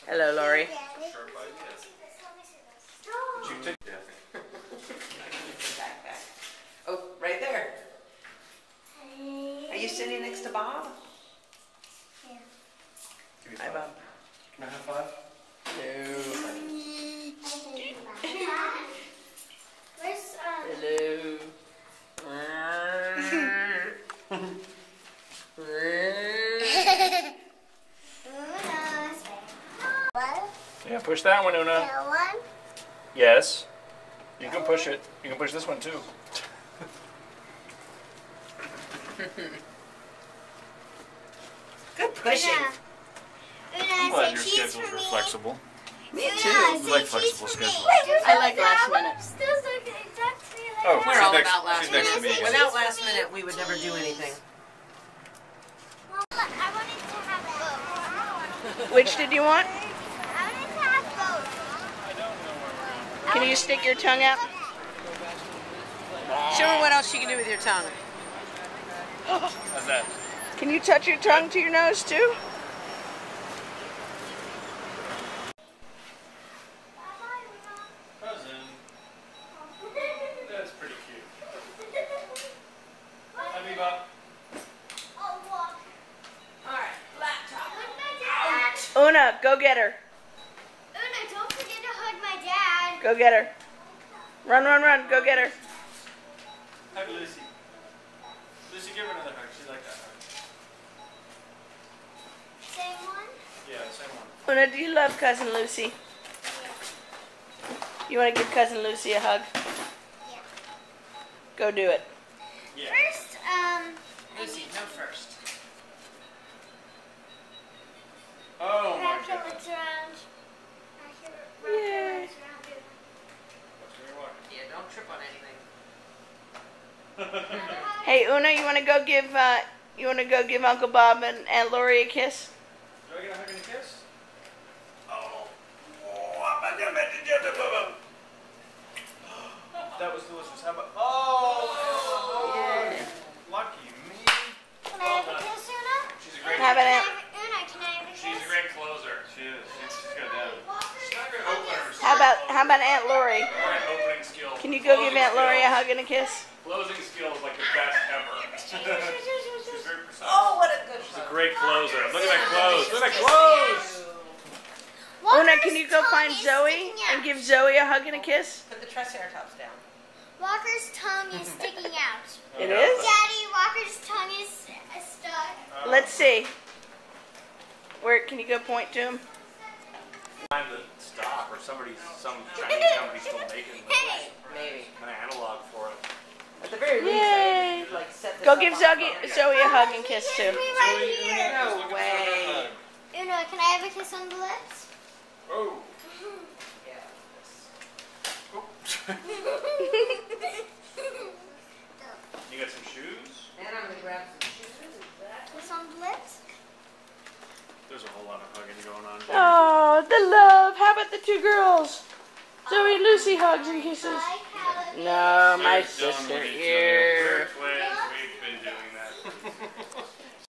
Hello, Lori. Sharp ideas. Did you take Backpack. Oh, right there. Are you sitting next to Bob? Yeah. Give me Hi, five. Bob. Can I have five? No. Where's Hello. What? Yeah, push that one, Una. That one? Yes. You can push it. You can push this one too. Good pushing. Una, Glad say your cheese schedules for are me. flexible. Me Una, too. You say like cheese flexible for me. schedules. I like last minute. Still look exactly like Oh, We're she's all next, about last she's next to me minute. again. Without last minute, we would never do anything. Mom, I wanted to have both. Which did you want? I wanted to have both. Can you stick your tongue out? Show her what else you can do with your tongue. How's that? Can you touch your tongue to your nose too? Cousin. That's pretty cute. Hi, Bebop. Alright, laptop. Hug my dad. Una, go get her. Una, don't forget to hug my dad. Go get her. Run, run, run. Go get her. Hug Lucy. Lucy, give her another hug. She liked that hug. Same one? Yeah, same one. Una, do you love Cousin Lucy? You want to give Cousin Lucy a hug? Yeah. Go do it. Yeah. First, Lucy, no first. Oh my wrap your goodness. legs around. Yay. Watch me walk. Yeah, don't trip on anything. Hug. Hey, Una, you want to go give Uncle Bob and Aunt Lori a kiss? Do I get a hug and a kiss? Oh. That was delicious. How about? Oh. Yeah. Lucky me. Can I have a kiss, Una? She's a great. How about Can I Aunt? have- Una, can I have a kiss? She's a great closer. She is. She's good down. She's not a good opener. How about Aunt Lori? Alright, opening skill. Can you go give Closing Aunt Lori a skills. hug and a kiss? Closing skill is like the best ever. She's very precise. What a good She's a great closer. Look at that close. Look at that close. Una, can you go find Walker's Zoe sticking and out. give Zoe a hug and a kiss? Put the Triceratops down. Walker's tongue is sticking out. It is? Daddy, Walker's tongue is stuck. Let's see. Where can you go point to him? Time to stop, or some Chinese company still making Hey! Maybe. an analog for it. At the very least, Yay. I would like set this Go up give on Zoe a hug and kiss Kiss too. me right here. No way. Una, can I have a kiss on the lips? Oh. Yeah. Oops. You got some shoes? And I'm gonna grab some shoes. Exactly. Kiss on the lips? There's a whole lot of hugging going on. Oh, the love. How about the two girls? Zoe and Lucy hugs and kisses. I have a No, my They're done sister with each other. here. We're twins.